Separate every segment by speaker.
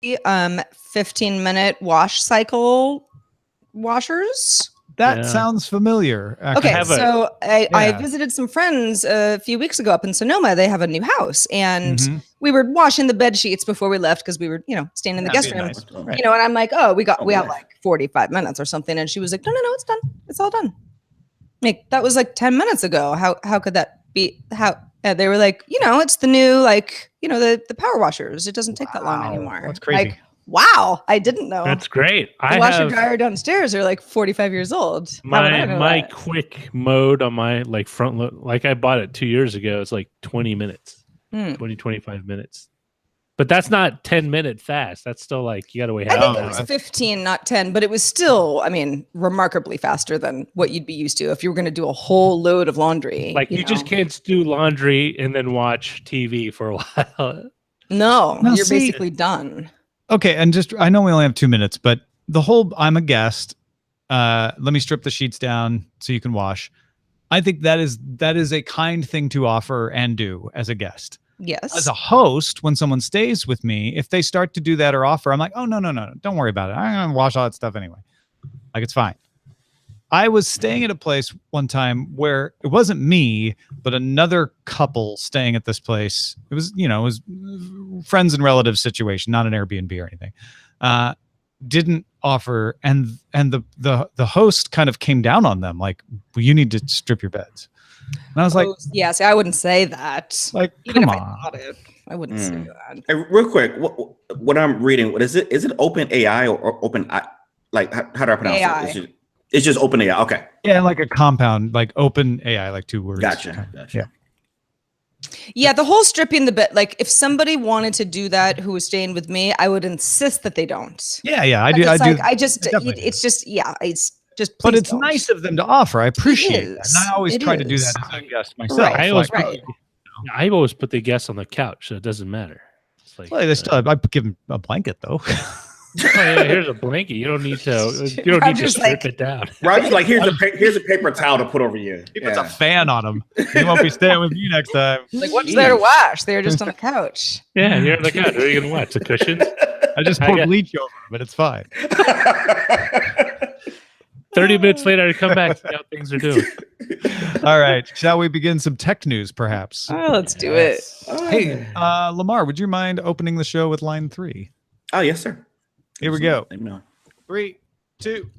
Speaker 1: 15-minute wash cycle washers.
Speaker 2: That sounds familiar.
Speaker 1: Actually. Okay, so I visited some friends a few weeks ago up in Sonoma. They have a new house, and we were washing the bed sheets before we left because we were, staying in the guest room. Nice. And I'm like, we have like 45 minutes or something, and she was like, no, it's done. It's all done. Like that was like 10 minutes ago. How could that be? They were like, it's the new the power washers. It doesn't take that long anymore.
Speaker 2: That's crazy.
Speaker 1: Like, wow, I didn't know.
Speaker 3: That's great.
Speaker 1: The washer dryer downstairs are like 45 years old.
Speaker 3: My quick mode on my front load, I bought it 2 years ago. It's like 20 minutes, 25 minutes. But that's not 10-minute fast. That's still you got to wait.
Speaker 1: I think it was 15, not 10, but it was still, remarkably faster than what you'd be used to if you were going to do a whole load of laundry.
Speaker 3: You just can't do laundry and then watch TV for a while.
Speaker 1: No, you're basically done.
Speaker 2: Okay, and I know we only have 2 minutes, but the whole I'm a guest, let me strip the sheets down so you can wash. I think that is a kind thing to offer and do as a guest.
Speaker 1: Yes.
Speaker 2: As a host, when someone stays with me, if they start to do that or offer, I'm like, oh, no, don't worry about it. I'm going to wash all that stuff anyway. It's fine. I was staying at a place one time where it wasn't me, but another couple staying at this place. It was, it was friends and relatives situation, not an Airbnb or anything. Didn't offer, and the host kind of came down on them, like, well, you need to strip your beds. And I was like,
Speaker 1: see, I wouldn't say that.
Speaker 2: Like,
Speaker 1: even
Speaker 2: come
Speaker 1: if
Speaker 2: on.
Speaker 1: I thought it, I wouldn't say that.
Speaker 4: Hey, real quick, what I'm reading, what is it? Is it Open AI or Open? How do I pronounce
Speaker 1: AI.
Speaker 4: it? It's just Open AI. Okay.
Speaker 2: Yeah, like a compound, like Open AI, like 2 words.
Speaker 4: Gotcha.
Speaker 1: Yeah, the whole stripping the bed. If somebody wanted to do that, who was staying with me, I would insist that they don't.
Speaker 2: Yeah, I do.
Speaker 1: It's just.
Speaker 2: But it's nice of them to offer. I appreciate that. And I always try to do that as a guest myself.
Speaker 1: Right.
Speaker 3: I always put the guests on the couch, so it doesn't matter. It's
Speaker 2: I give them a blanket though.
Speaker 3: Here's a blanket. You don't need to strip it down.
Speaker 4: Roger's like, here's a paper towel to put over you.
Speaker 2: He puts a fan on them. He won't be staying with you next time.
Speaker 1: What's there to wash? They're just on the couch.
Speaker 3: Yeah, you're on the couch. What are you gonna watch? The cushions?
Speaker 2: I just pour bleach over them, but it's fine.
Speaker 3: 30 minutes later, I come back to see how things are doing.
Speaker 2: All right. Shall we begin some tech news, perhaps?
Speaker 1: Oh, let's do it.
Speaker 2: Hey, Lamarr, would you mind opening the show with line 3?
Speaker 4: Oh, yes, sir.
Speaker 2: Here we go.
Speaker 4: 3,
Speaker 2: 2.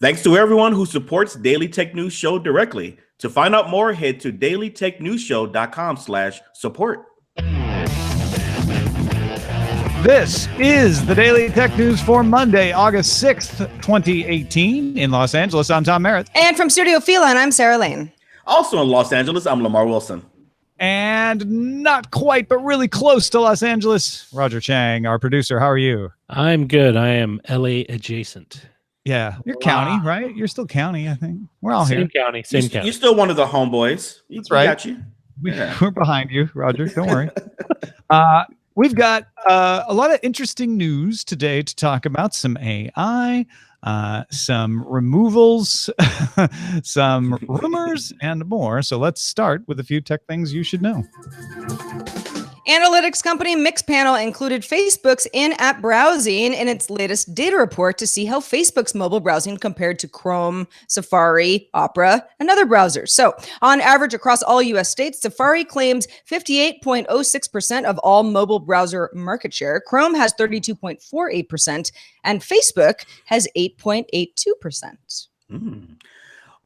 Speaker 4: Thanks to everyone who supports Daily Tech News Show directly. To find out more, head to dailytechnewsshow.com/support.
Speaker 2: This is the Daily Tech News for Monday, August 6th, 2018 in Los Angeles. I'm Tom Merritt.
Speaker 1: And from Studio Phelan, I'm Sarah Lane.
Speaker 4: Also in Los Angeles, I'm Lamarr Wilson.
Speaker 2: And not quite, but really close to Los Angeles, Roger Chang, our producer. How are you?
Speaker 3: I'm good. I am LA adjacent.
Speaker 2: Yeah, you're county, right? You're still county, I think. We're all
Speaker 3: same
Speaker 2: here.
Speaker 3: County.
Speaker 4: You're still one of the homeboys.
Speaker 2: That's right.
Speaker 4: Got you.
Speaker 2: We're behind you, Roger. Don't worry. We've got a lot of interesting news today to talk about. Some AI, some removals, some rumors, and more. So let's start with a few tech things you should know.
Speaker 1: Analytics company Mixpanel included Facebook's in-app browsing in its latest data report to see how Facebook's mobile browsing compared to Chrome, Safari, Opera, and other browsers. So, on average, across all U.S. states, Safari claims 58.06% of all mobile browser market share. Chrome has 32.48%, and Facebook has 8.82%.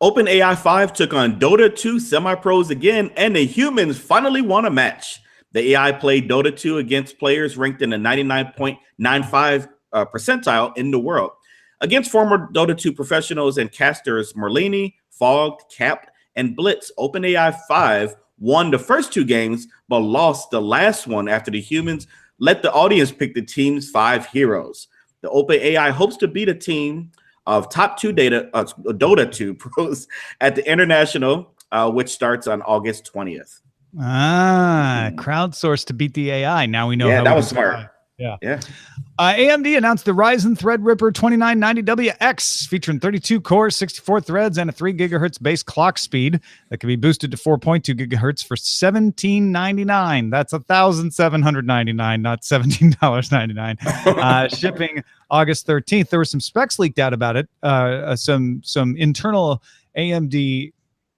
Speaker 4: OpenAI 5 took on Dota 2 semi-pros again, and the humans finally won a match. The AI played Dota 2 against players ranked in the 99.95 percentile in the world. Against former Dota 2 professionals and casters Merlini, Fogged, Cap, and Blitz, OpenAI 5 won the first 2 games, but lost the last one after the humans let the audience pick the team's 5 heroes. The OpenAI hopes to beat a team of top 2 Dota 2 pros at the International, which starts on August 20th.
Speaker 2: Crowdsourced to beat the AI. Now we know.
Speaker 4: Yeah,
Speaker 2: how
Speaker 4: that was smart.
Speaker 2: Yeah.
Speaker 4: Yeah.
Speaker 2: AMD announced the Ryzen Threadripper 2990WX featuring 32 cores, 64 threads, and a 3 gigahertz base clock speed that can be boosted to 4.2 gigahertz for $17.99. That's $1,799, not $17.99. Shipping August 13th. There were some specs leaked out about it. Some internal AMD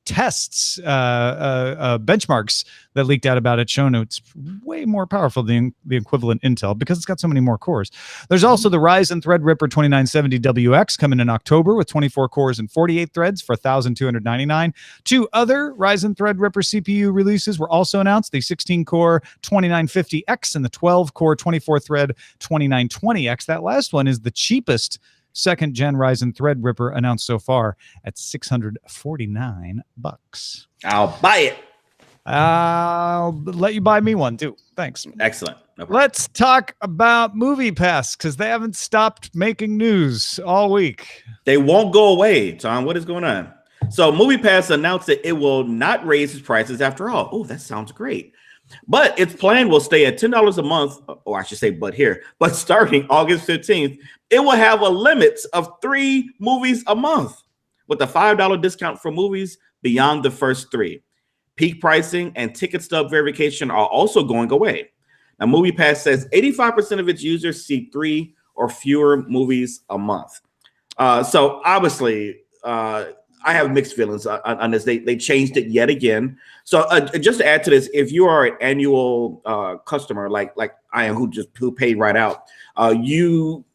Speaker 2: tests, benchmarks that leaked out about it, showing it's way more powerful than the equivalent Intel because it's got so many more cores. There's also the Ryzen Threadripper 2970WX coming in October with 24 cores and 48 threads for $1,299. 2 other Ryzen Threadripper CPU releases were also announced: the 16-core 2950X and the 12-core 24-thread 2920X. That last one is the cheapest second-gen Ryzen Threadripper announced so far at $649.
Speaker 4: I'll buy it.
Speaker 2: I'll let you buy me one too. Thanks.
Speaker 4: Excellent. No problem.
Speaker 2: Let's talk about MoviePass because they haven't stopped making news all week.
Speaker 4: They won't go away, Tom. What is going on? So MoviePass announced that it will not raise its prices after all. Oh, that sounds great. But its plan will stay at $10 a month, or I should say, but starting August 15th, it will have a limit of 3 movies a month with a $5 discount for movies beyond the first 3. Peak pricing and ticket stub verification are also going away. Now, MoviePass says 85% of its users see 3 or fewer movies a month. So obviously, I have mixed feelings on this. They changed it yet again. So just to add to this, if you are an annual customer like I am, who paid right out, you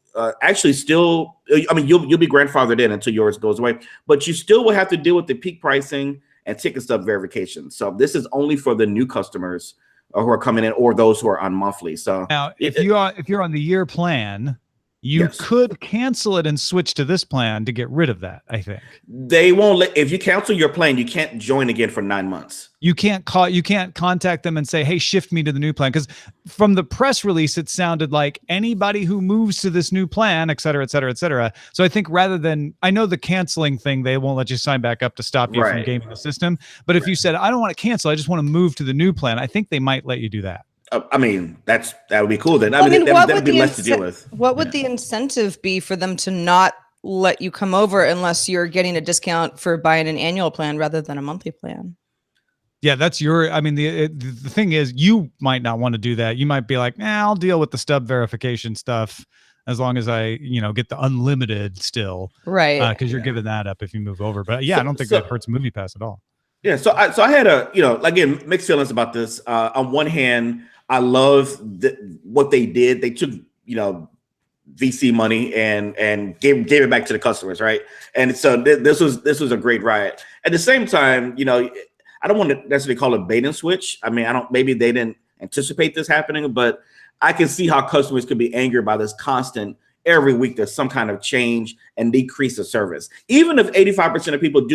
Speaker 4: actually still, I mean, you'll be grandfathered in until yours goes away, but you still will have to deal with the peak pricing and ticket stub verification. So this is only for the new customers who are coming in or those who are on monthly. So
Speaker 2: now, if you're on the year plan, you could cancel it and switch to this plan to get rid of that. I think
Speaker 4: they won't let. If you cancel your plan, you can't join again for 9 months.
Speaker 2: You can't contact them and say, "Hey, shift me to the new plan." Because from the press release, it sounded like anybody who moves to this new plan, et cetera, et cetera, et cetera. So I think rather than, I know the canceling thing, they won't let you sign back up to stop you from gaming the system. But if you said, "I don't want to cancel, I just want to move to the new plan," I think they might let you do that.
Speaker 4: I mean, that would be cool then. I mean, that would be less to deal with.
Speaker 1: What would the incentive be for them to not let you come over unless you're getting a discount for buying an annual plan rather than a monthly plan?
Speaker 2: Yeah, that's your, I mean, the thing is, you might not want to do that. You might be like, I'll deal with the stub verification stuff as long as I, get the unlimited still.
Speaker 1: Right.
Speaker 2: Because you're giving that up if you move over. But yeah, I don't think that hurts MoviePass at all.
Speaker 4: Yeah, so I had again, mixed feelings about this. On one hand, I love what they did. They took, VC money and gave it back to the customers, right? And so this was a great riot. At the same time, I don't want to necessarily call it bait and switch. I mean, maybe they didn't anticipate this happening, but I can see how customers could be angered by this constant. Every week there's some kind of change and decrease of service. Even if 85% of people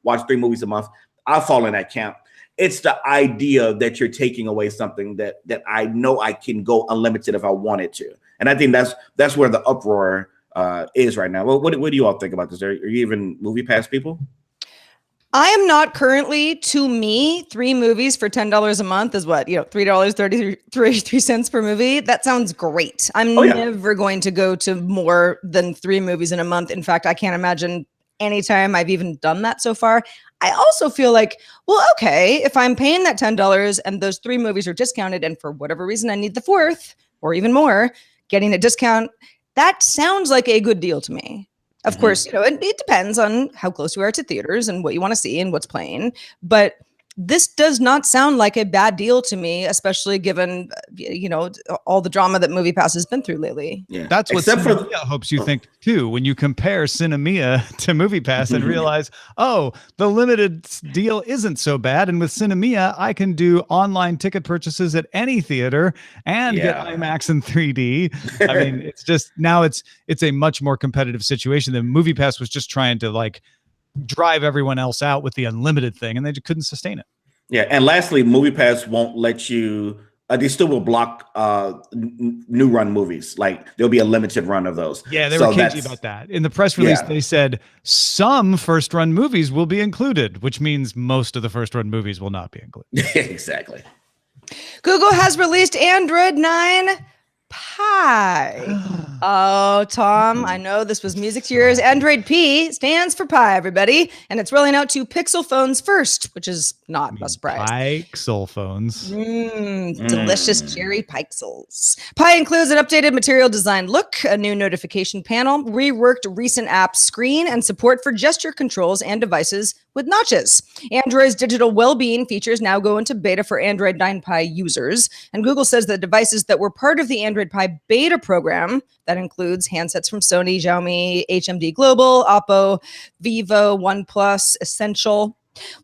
Speaker 4: watch 3 movies a month, I fall in that camp. It's the idea that you're taking away something that I know I can go unlimited if I wanted to. And I think that's where the uproar is right now. Well, what do you all think about this? Are you even MoviePass people?
Speaker 1: I am not currently. To me, 3 movies for $10 a month is what, $3.33 per movie. That sounds great. I'm never going to go to more than 3 movies in a month. In fact, I can't imagine anytime I've even done that so far. I also feel like, well, okay, if I'm paying that $10 and those 3 movies are discounted and for whatever reason I need the 4th or even more, getting a discount, that sounds like a good deal to me. Of course, it depends on how close you are to theaters and what you want to see and what's playing. But this does not sound like a bad deal to me, especially given, all the drama that MoviePass has been through lately.
Speaker 2: Yeah. That's what Cinemia hopes you think too, when you compare Cinemia to MoviePass and realize, the limited deal isn't so bad. And with Cinemia, I can do online ticket purchases at any theater and get IMAX in 3D. I mean, it's just, now it's a much more competitive situation than MoviePass was just trying to drive everyone else out with the unlimited thing, and they just couldn't sustain it.
Speaker 4: Yeah, and lastly, MoviePass won't let you. They still will block new run movies. Like there'll be a limited run of those.
Speaker 2: Yeah, they were cagey about that. In the press release, they said some first run movies will be included, which means most of the first run movies will not be included.
Speaker 4: Exactly.
Speaker 1: Google has released Android 9 Pie. Oh, Tom, I know this was music to yours. Android P stands for Pi, everybody. And it's rolling out to Pixel phones first, which is not a surprise.
Speaker 2: Pixel phones.
Speaker 1: Delicious cherry pixels. Pi includes an updated material design look, a new notification panel, reworked recent app screen, and support for gesture controls and devices with notches. Android's digital well-being features now go into beta for Android 9 Pie users. And Google says that devices that were part of the Android Pie beta program, that includes handsets from Sony, Xiaomi, HMD Global, Oppo, Vivo, OnePlus, Essential,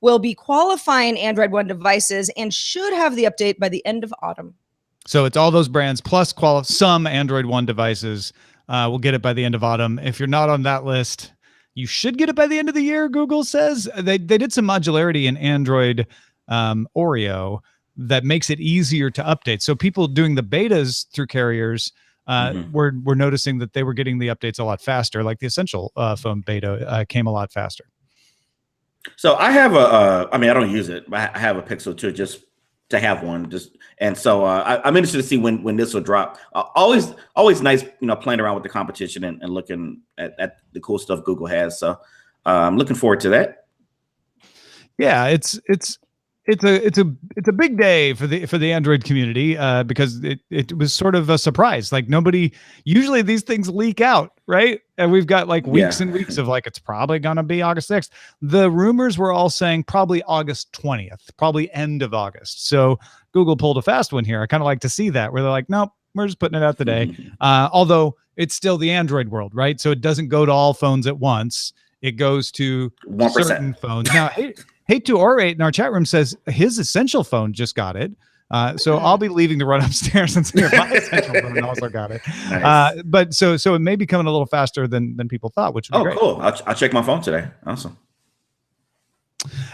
Speaker 1: will be qualifying Android One devices and should have the update by the end of autumn.
Speaker 2: So it's all those brands plus some Android One devices will get it by the end of autumn. If you're not on that list, you should get it by the end of the year, Google says. They did some modularity in Android Oreo that makes it easier to update. So people doing the betas through carriers were noticing that they were getting the updates a lot faster. Like the Essential phone beta came a lot faster.
Speaker 4: So I have I don't use it, but I have a Pixel 2 just to have one. And so I'm interested to see when this will drop. Always nice, playing around with the competition and looking at the cool stuff Google has. So I'm looking forward to that.
Speaker 2: Yeah, it's a big day for the Android community because it was sort of a surprise. Like usually these things leak out, right? And we've got like weeks and weeks of like, it's probably going to be August 6th. The rumors were all saying probably August 20th, probably end of August. So Google pulled a fast one here. I kind of like to see that where they're like, nope, we're just putting it out today. Although it's still the Android world, right? So it doesn't go to all phones at once. It goes to
Speaker 4: 1%.
Speaker 2: Certain phones. Now, Hate to Orate in our chat room says his Essential phone just got it. So I'll be leaving to run upstairs and see if my Essential phone also got it. Nice. But so it may be coming a little faster than people thought, which would be great.
Speaker 4: Cool. I'll check my phone today. Awesome.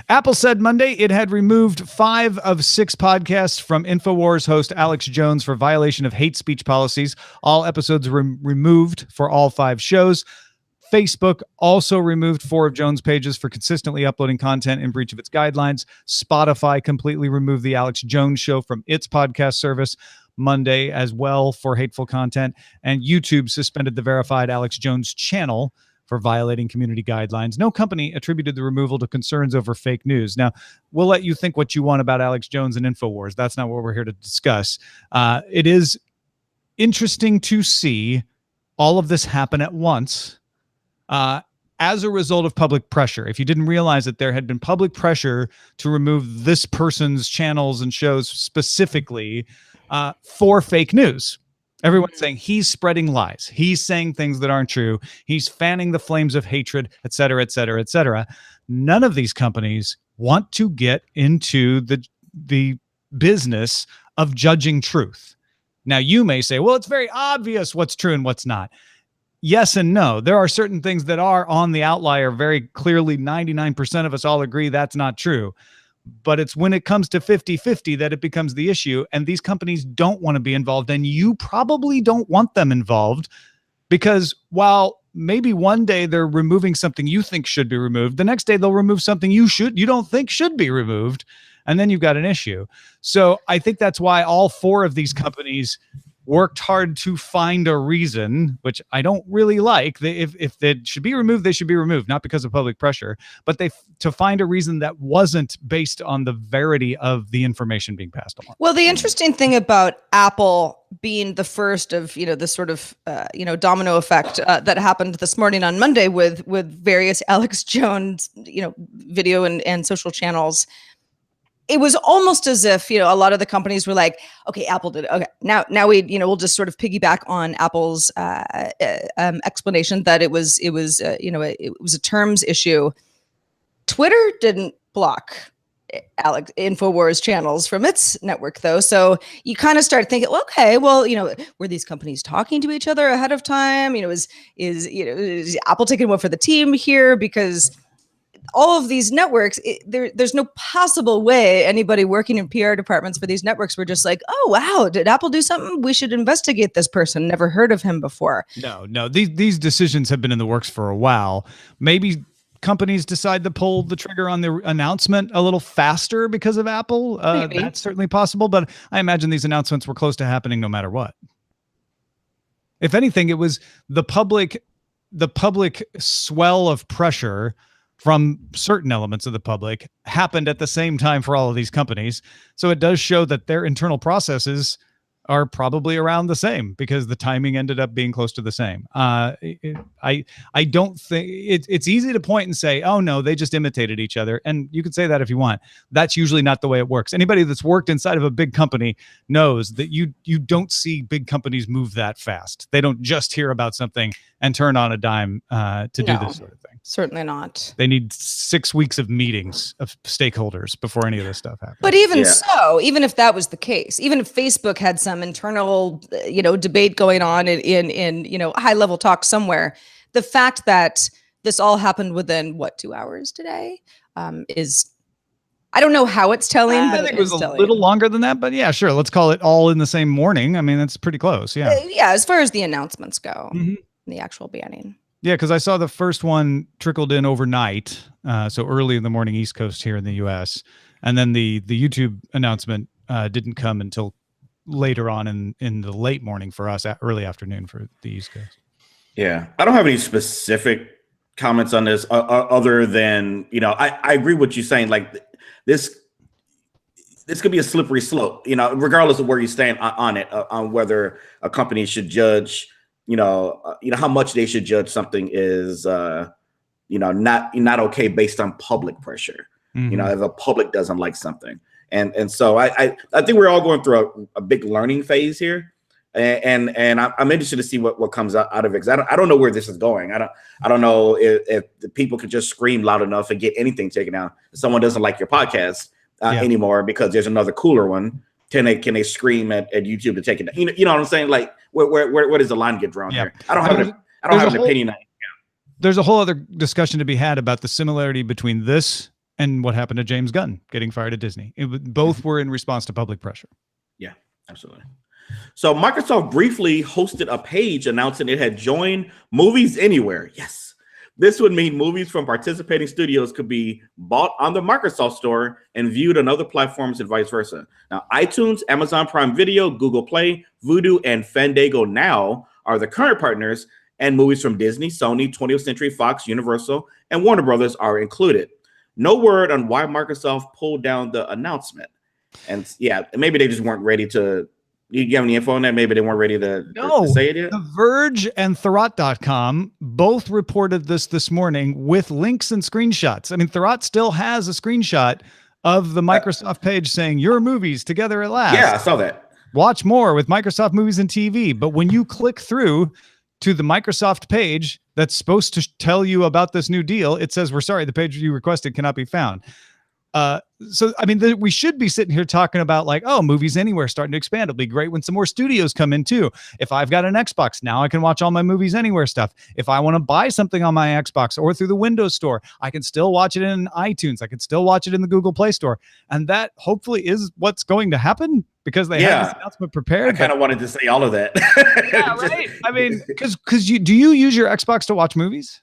Speaker 2: Apple said Monday it had removed 5 of 6 podcasts from InfoWars host Alex Jones for violation of hate speech policies. All episodes were removed for all 5 shows. Facebook also removed 4 of Jones' pages for consistently uploading content in breach of its guidelines. Spotify completely removed the Alex Jones Show from its podcast service Monday as well for hateful content. And YouTube suspended the verified Alex Jones channel for violating community guidelines. No company attributed the removal to concerns over fake news. Now, we'll let you think what you want about Alex Jones and InfoWars. That's not what we're here to discuss. It is interesting to see all of this happen at once. As a result of public pressure. If you didn't realize that there had been public pressure to remove this person's channels and shows specifically for fake news. Everyone's saying he's spreading lies. He's saying things that aren't true. He's fanning the flames of hatred, et cetera, et cetera, et cetera. None of these companies want to get into the business of judging truth. Now, you may say, well, it's very obvious what's true and what's not. Yes and no. There are certain things that are on the outlier. Very clearly, 99% of us all agree that's not true. But it's when it comes to 50-50 that it becomes the issue. And these companies don't want to be involved. And you probably don't want them involved because while maybe one day they're removing something you think should be removed, the next day they'll remove something you don't think should be removed. And then you've got an issue. So I think that's why all 4 of these companies worked hard to find a reason, which I don't really like. If they should be removed, they should be removed, not because of public pressure, but to find a reason that wasn't based on the verity of the information being passed along.
Speaker 1: Well, the interesting thing about Apple being the first of, this sort of, domino effect that happened this morning on Monday with various Alex Jones, video and social channels, it was almost as if, a lot of the companies were like, okay, Apple did it. Okay, now we, we'll just sort of piggyback on Apple's explanation that it was a terms issue. Twitter didn't block Alex InfoWars channels from its network though. So you kind of start thinking, okay, well, were these companies talking to each other ahead of time? Is Apple taking one for the team here? Because all of these networks, there's no possible way anybody working in PR departments for these networks were just like, oh, wow, did Apple do something? We should investigate this person. Never heard of him before.
Speaker 2: No. These decisions have been in the works for a while. Maybe companies decide to pull the trigger on the announcement a little faster because of Apple. That's certainly possible. But I imagine these announcements were close to happening no matter what. If anything, it was the public swell of pressure from certain elements of the public happened at the same time for all of these companies. So it does show that their internal processes are probably around the same because the timing ended up being close to the same. I don't think it's easy to point and say, oh no, they just imitated each other. And you could say that if you want. That's usually not the way it works. Anybody that's worked inside of a big company knows that you don't see big companies move that fast. They don't just hear about something and turn on a dime to do this sort of thing.
Speaker 1: Certainly not.
Speaker 2: They need 6 weeks of meetings of stakeholders before any of this stuff happens.
Speaker 1: But even so, even if that was the case, even if Facebook had some internal, debate going on in high level talk somewhere, the fact that this all happened within 2 hours today is, I don't know how it's telling, but
Speaker 2: it was a little longer than that. But yeah, sure. Let's call it all in the same morning. I mean, that's pretty close. Yeah.
Speaker 1: As far as the announcements go, the actual banning.
Speaker 2: Yeah, because I saw the first one trickled in overnight, so early in the morning East Coast here in the U.S., and then the YouTube announcement didn't come until later on in the late morning for us, early afternoon for the East Coast.
Speaker 4: Yeah, I don't have any specific comments on this other than I agree with you saying like this could be a slippery slope, regardless of where you stand on it, on whether a company should judge. How much they should judge something is, not okay based on public pressure. If the public doesn't like something, and so I think we're all going through a big learning phase here, and I'm interested to see what comes out of it. Because I don't know where this is going. I don't know if the people could just scream loud enough and get anything taken out. If someone doesn't like your podcast anymore because there's another cooler one. Can they scream at YouTube to take it down? You know what I'm saying? Like where does the line get drawn here? I don't have an opinion on it.
Speaker 2: There's a whole other discussion to be had about the similarity between this and what happened to James Gunn getting fired at Disney. Both were in response to public pressure.
Speaker 4: Yeah, absolutely. So Microsoft briefly hosted a page announcing it had joined Movies Anywhere. Yes. This would mean movies from participating studios could be bought on the Microsoft Store and viewed on other platforms and vice versa. Now, iTunes, Amazon Prime Video, Google Play, Vudu, and Fandango Now are the current partners, and movies from Disney, Sony, 20th Century Fox, Universal, and Warner Brothers are included. No word on why Microsoft pulled down the announcement. And yeah, maybe they just weren't ready to. You have any info on that? Maybe they weren't ready to say it yet?
Speaker 2: The Verge and Thurrott.com both reported this morning with links and screenshots. I mean, Thurrott still has a screenshot of the Microsoft page saying, your movies together at last.
Speaker 4: Yeah, I saw that.
Speaker 2: Watch more with Microsoft Movies and TV. But when you click through to the Microsoft page that's supposed to tell you about this new deal, it says, we're sorry, the page you requested cannot be found. So, I mean, we should be sitting here talking about like, oh, Movies Anywhere starting to expand. It'll be great when some more studios come in too. If I've got an Xbox, now I can watch all my Movies Anywhere stuff. If I want to buy something on my Xbox or through the Windows Store, I can still watch it in iTunes. I can still watch it in the Google Play Store. And that hopefully is what's going to happen because they have this announcement prepared.
Speaker 4: I kind of wanted to say all of that.
Speaker 2: Yeah, right. I mean, because do you use your Xbox to watch movies?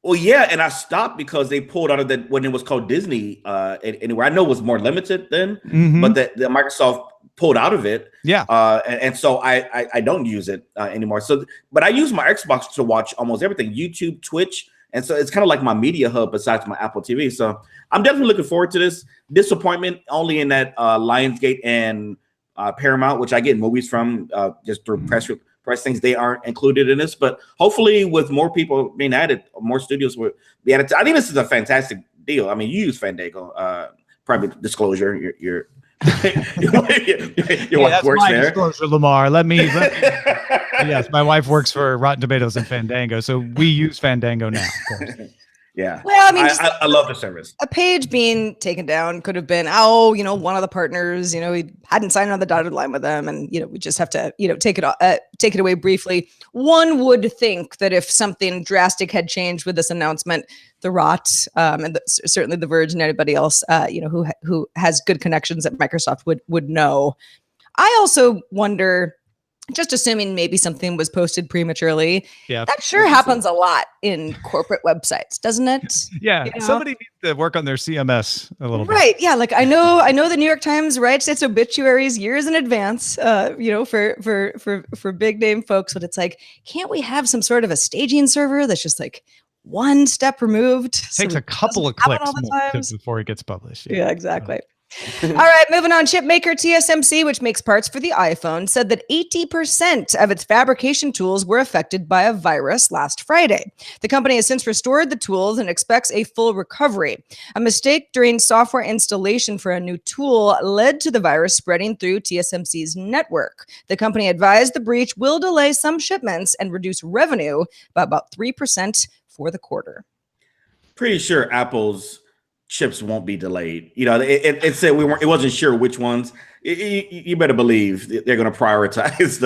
Speaker 4: Well, yeah, and I stopped because they pulled out of that when it was called Disney Anywhere. I know it was more limited then, but the Microsoft pulled out of it.
Speaker 2: Yeah,
Speaker 4: and so I don't use it anymore. So, but I use my Xbox to watch almost everything: YouTube, Twitch, and so it's kind of like my media hub besides my Apple TV. So I'm definitely looking forward to this. Disappointment only in that Lionsgate and Paramount, which I get movies from just through press things, they aren't included in this, but hopefully with more people being added, more studios will be added. I think this is a fantastic deal. I mean, you use Fandango, private disclosure. Your wife works there.
Speaker 2: Disclosure, Lamarr. Let me. Yes, my wife works for Rotten Tomatoes and Fandango, so we use Fandango now. Of course.
Speaker 4: Yeah.
Speaker 1: Well, I mean,
Speaker 4: I love the service.
Speaker 1: A page being taken down could have been, one of the partners, he hadn't signed on the dotted line with them. And, we just have to, take it away briefly. One would think that if something drastic had changed with this announcement, the Rot and certainly the Verge and anybody else, who has good connections at Microsoft would know. I also wonder, just assuming maybe something was posted prematurely.
Speaker 2: Yeah.
Speaker 1: That sure happens a lot in corporate websites, doesn't it?
Speaker 2: Yeah.
Speaker 1: You know?
Speaker 2: Somebody needs to work on their CMS a little bit.
Speaker 1: Right. Yeah. Like I know the New York Times writes its obituaries years in advance, for big name folks, but it's like, can't we have some sort of a staging server that's just like one step removed?
Speaker 2: Takes a couple of clicks before it gets published.
Speaker 1: Yeah, exactly. All right, moving on. Chip maker TSMC, which makes parts for the iPhone, said that 80% of its fabrication tools were affected by a virus last Friday. The company has since restored the tools and expects a full recovery. A mistake during software installation for a new tool led to the virus spreading through TSMC's network. The company advised the breach will delay some shipments and reduce revenue by about 3% for the quarter.
Speaker 4: Pretty sure Apple's chips won't be delayed. You know, it said it wasn't sure which ones. You better believe they're going to prioritize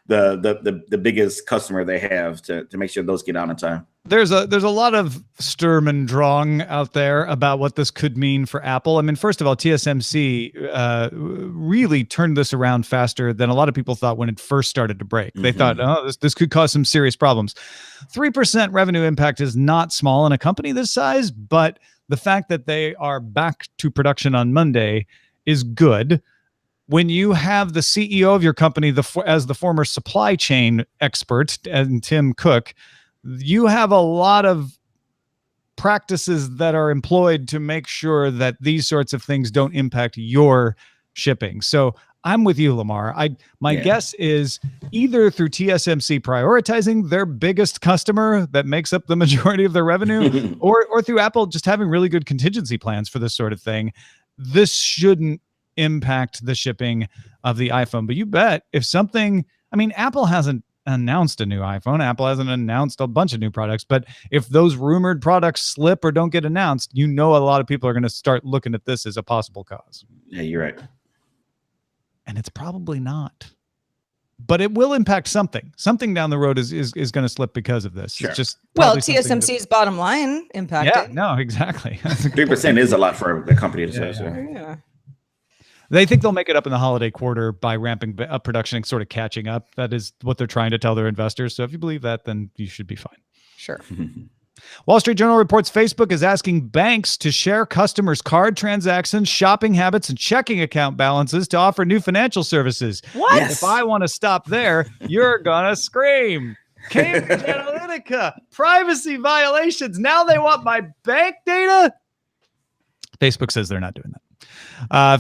Speaker 4: the biggest customer they have to make sure those get out in time.
Speaker 2: There's a lot of Sturm und Drang out there about what this could mean for Apple. I mean, first of all, TSMC really turned this around faster than a lot of people thought when it first started to break. They thought, oh, this could cause some serious problems. 3% revenue impact is not small in a company this size, but the fact that they are back to production on Monday is good. When you have the CEO of your company as the former supply chain expert, and Tim Cook, you have a lot of practices that are employed to make sure that these sorts of things don't impact your shipping. So I'm with you, Lamarr. My guess is either through TSMC prioritizing their biggest customer that makes up the majority of their revenue, or through Apple just having really good contingency plans for this sort of thing. This shouldn't impact the shipping of the iPhone. But you bet if something, I mean, Apple hasn't announced a new iPhone. Apple hasn't announced a bunch of new products. But if those rumored products slip or don't get announced, you know a lot of people are going to start looking at this as a possible cause.
Speaker 4: Yeah, you're right.
Speaker 2: And it's probably not. But it will impact something. Something down the road is going to slip because of this.
Speaker 4: Sure.
Speaker 2: It's just
Speaker 1: TSMC's bottom line impacted.
Speaker 2: Yeah, no, exactly.
Speaker 4: 3% is a lot for the company to say. So.
Speaker 1: Yeah.
Speaker 2: They think they'll make it up in the holiday quarter by ramping up production and sort of catching up. That is what they're trying to tell their investors. So if you believe that, then you should be fine.
Speaker 1: Sure.
Speaker 2: Wall Street Journal reports Facebook is asking banks to share customers' card transactions, shopping habits, and checking account balances to offer new financial services.
Speaker 1: What?
Speaker 4: Yes.
Speaker 2: If I want to stop there, you're going to scream. Cambridge Analytica, privacy violations. Now they want my bank data? Facebook says they're not doing that.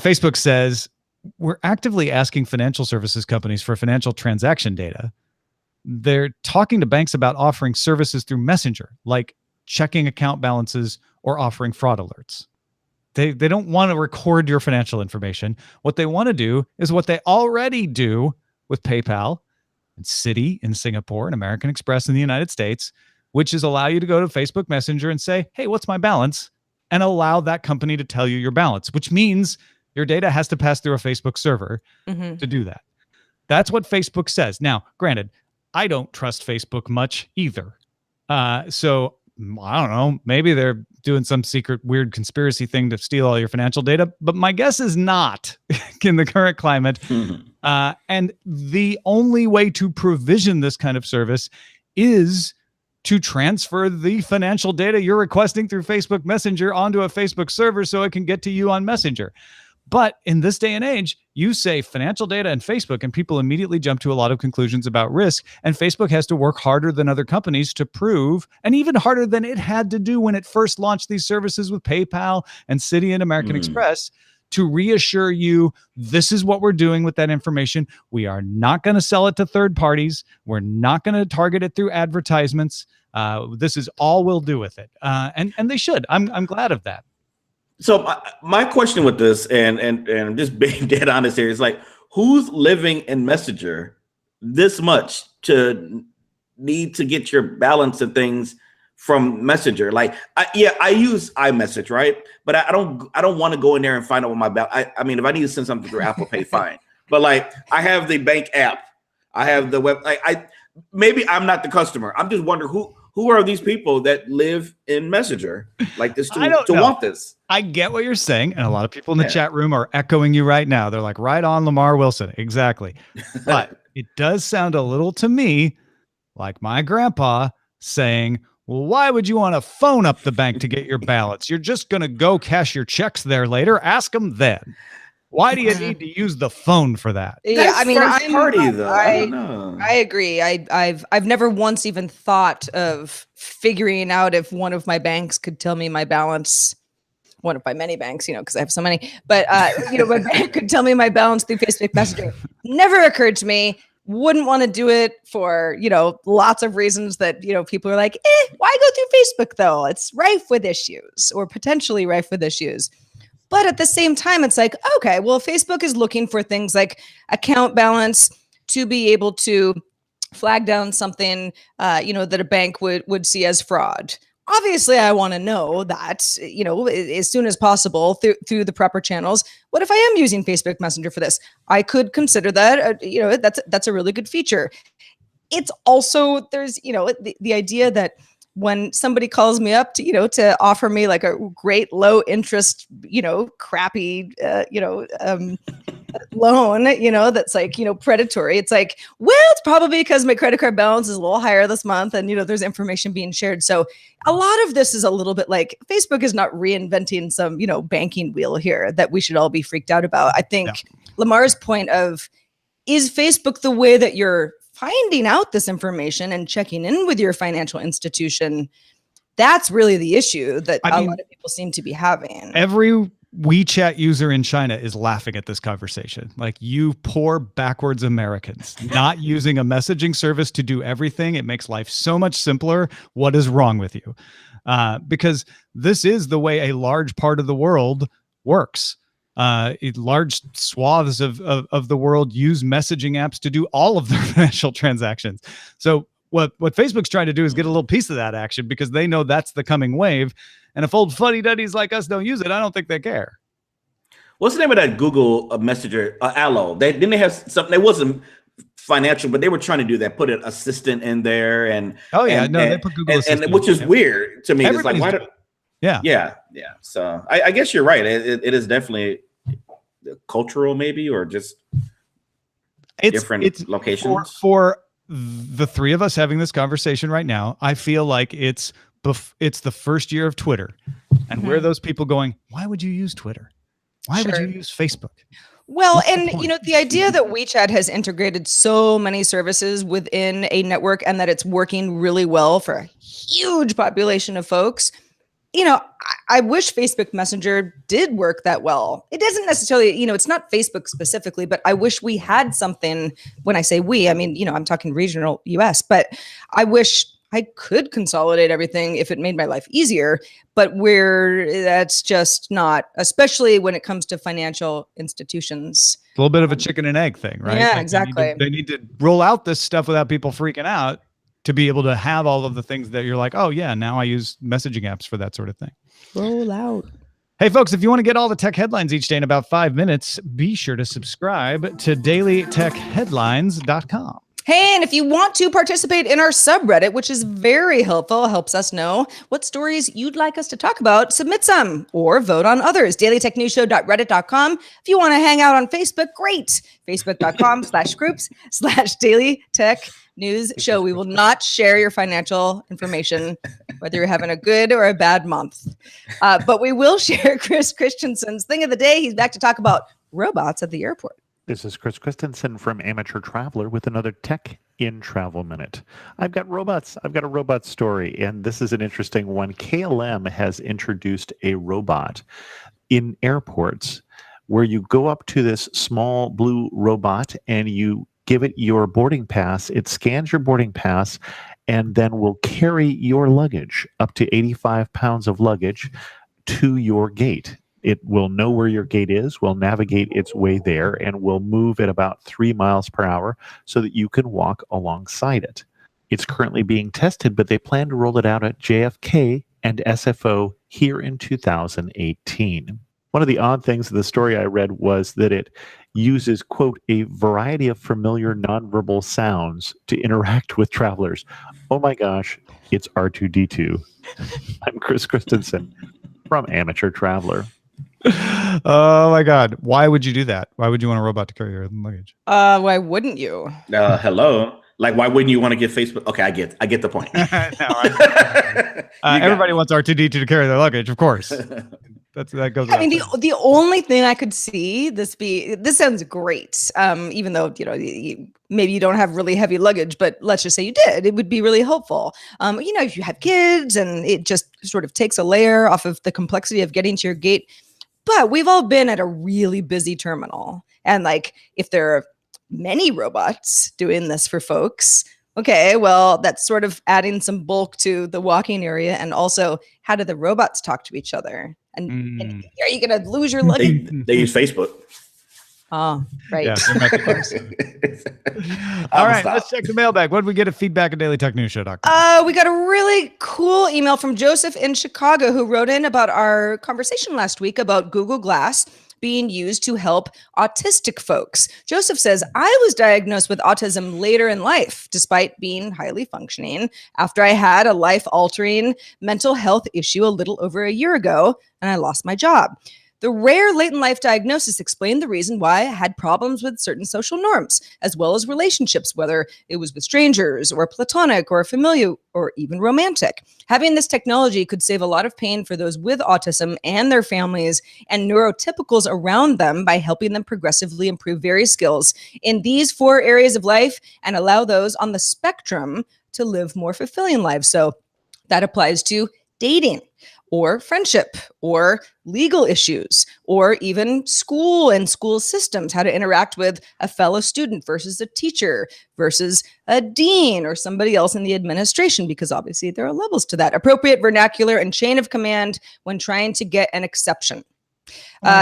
Speaker 2: Facebook says, we're actively asking financial services companies for financial transaction data. They're talking to banks about offering services through Messenger, like checking account balances or offering fraud alerts. They don't want to record your financial information. What they want to do is what they already do with PayPal and Citi in Singapore and American Express in the United States, which is allow you to go to Facebook Messenger and say, hey, what's my balance? And allow that company to tell you your balance, which means your data has to pass through a Facebook server to do that. That's what Facebook says. Now, granted, I don't trust Facebook much either. So I don't know, maybe they're doing some secret weird conspiracy thing to steal all your financial data, but my guess is not in the current climate. And the only way to provision this kind of service is to transfer the financial data you're requesting through Facebook Messenger onto a Facebook server so it can get to you on Messenger. But in this day and age, you say financial data and Facebook, and people immediately jump to a lot of conclusions about risk. And Facebook has to work harder than other companies to prove, and even harder than it had to do when it first launched these services with PayPal and Citi and American Express, to reassure you, this is what we're doing with that information. We are not going to sell it to third parties. We're not going to target it through advertisements. This is all we'll do with it. And they should. I'm glad of that.
Speaker 4: So my question with this, and just being dead honest here, is like, who's living in Messenger this much to need to get your balance of things from Messenger? Like, I use iMessage, right? But I don't want to go in there and find out what my balance. I mean, if I need to send something through Apple Pay, fine. But like, I have the bank app, I have the web. Like, maybe I'm not the customer. I'm just wondering who are these people that live in Messenger like this to want this?
Speaker 2: I get what you're saying, and a lot of people in the chat room are echoing you right now. They're like, right on, Lamarr Wilson. Exactly. But it does sound a little to me like my grandpa saying, well, why would you want to phone up the bank to get your balance? You're just going to go cash your checks there later. Ask them then. Why do you need to use the phone for that?
Speaker 1: Yeah, I mean,
Speaker 4: I
Speaker 1: agree. I've never once even thought of figuring out if one of my banks could tell me my balance. One of my many banks, because I have so many. But my bank could tell me my balance through Facebook Messenger. Never occurred to me. Wouldn't want to do it for lots of reasons that people are like, why go through Facebook though? It's rife with issues, or potentially rife with issues. But at the same time, it's like, okay, well, Facebook is looking for things like account balance to be able to flag down something, that a bank would see as fraud. Obviously, I want to know that, as soon as possible through the proper channels. What if I am using Facebook Messenger for this? I could consider that, that's a really good feature. It's also, there's, the idea that when somebody calls me up to offer me like a great low interest, crappy, loan, that's like, predatory. It's like, well, it's probably because my credit card balance is a little higher this month and, there's information being shared. So a lot of this is a little bit like Facebook is not reinventing some, banking wheel here that we should all be freaked out about. I think Lamarr's point of, is Facebook the way that you're finding out this information and checking in with your financial institution? That's really the issue that a lot of people seem to be having.
Speaker 2: Every WeChat user in China is laughing at this conversation. Like, you poor backwards Americans, not using a messaging service to do everything. It makes life so much simpler. What is wrong with you? Because this is the way a large part of the world works. Large swaths of the world use messaging apps to do all of their financial transactions. So what Facebook's trying to do is get a little piece of that action, because they know that's the coming wave. And if old fuddy-duddies like us don't use it, I don't think they care.
Speaker 4: What's the name of that Google Messenger? Allo. They have something. It wasn't financial, but they were trying to do that. Put an assistant in there, and
Speaker 2: they put Google Assistant,
Speaker 4: and which is weird to me. It's like, why? Yeah. So I guess you're right. It is definitely cultural, maybe, or just different locations.
Speaker 2: For the three of us having this conversation right now, I feel like it's the first year of Twitter, and we're those people going, why would you use Twitter? Why would you use Facebook?
Speaker 1: Well, and the idea that WeChat has integrated so many services within a network and that it's working really well for a huge population of folks. I wish Facebook Messenger did work that well. It doesn't necessarily, it's not Facebook specifically, but I wish we had something. When I say we, I mean, I'm talking regional US, but I wish I could consolidate everything if it made my life easier, but that's just not, especially when it comes to financial institutions.
Speaker 2: It's a little bit of a chicken and egg thing, right?
Speaker 1: Yeah, exactly.
Speaker 2: They need to roll out this stuff without people freaking out, to be able to have all of the things that you're like, oh yeah, now I use messaging apps for that sort of thing.
Speaker 1: Roll out.
Speaker 2: Hey folks, if you want to get all the tech headlines each day in about 5 minutes, be sure to subscribe to dailytechheadlines.com.
Speaker 1: Hey, and if you want to participate in our subreddit, which is very helpful, helps us know what stories you'd like us to talk about, submit some or vote on others. dailytechnewsshow.reddit.com. If you want to hang out on Facebook, great. facebook.com/groups/dailytechnewsshow. We will not share your financial information, whether you're having a good or a bad month. But we will share Chris Christensen's thing of the day. He's back to talk about robots at the airport.
Speaker 5: This is Chris Christensen from Amateur Traveler with another Tech in Travel Minute. I've got robots. I've got a robot story, and this is an interesting one. KLM has introduced a robot in airports where you go up to this small blue robot and you give it your boarding pass. It scans your boarding pass and then will carry your luggage, up to 85 pounds of luggage, to your gate. It will know where your gate is, will navigate its way there, and will move at about 3 miles per hour so that you can walk alongside it. It's currently being tested, but they plan to roll it out at JFK and SFO here in 2018. One of the odd things in the story I read was that it uses, quote, a variety of familiar nonverbal sounds to interact with travelers. Oh my gosh, it's R2D2. I'm Chris Christensen from Amateur Traveler.
Speaker 2: Oh my God. Why would you do that? Why would you want a robot to carry your luggage?
Speaker 1: Why wouldn't you?
Speaker 4: Hello. Like, why wouldn't you want to get Facebook? Okay, I get the point.
Speaker 2: Everybody wants R2D2 to carry their luggage, of course. That goes.
Speaker 1: I mean, the only thing I could see this sounds great. Even though maybe you don't have really heavy luggage, but let's just say you did, it would be really helpful. If you have kids, and it just sort of takes a layer off of the complexity of getting to your gate. But we've all been at a really busy terminal, and like if there are many robots doing this for folks, okay, well, that's sort of adding some bulk to the walking area. And also, how do the robots talk to each other? And are you going to lose your luggage?
Speaker 4: They use Facebook.
Speaker 1: Oh, right.
Speaker 2: Yeah, all right, let's check the mailbag. What did we get at feedback at dailytechnewsshow.com?
Speaker 1: We got a really cool email from Joseph in Chicago, who wrote in about our conversation last week about Google Glass being used to help autistic folks. Joseph says, I was diagnosed with autism later in life, despite being highly functioning, after I had a life-altering mental health issue a little over a year ago, and I lost my job. The rare late in life diagnosis explained the reason why I had problems with certain social norms, as well as relationships, whether it was with strangers or platonic or familiar or even romantic. Having this technology could save a lot of pain for those with autism and their families and neurotypicals around them by helping them progressively improve various skills in these 4 areas of life and allow those on the spectrum to live more fulfilling lives. So that applies to dating, or friendship, or legal issues, or even school and school systems, how to interact with a fellow student versus a teacher versus a dean or somebody else in the administration, because obviously there are levels to that. Appropriate vernacular and chain of command when trying to get an exception.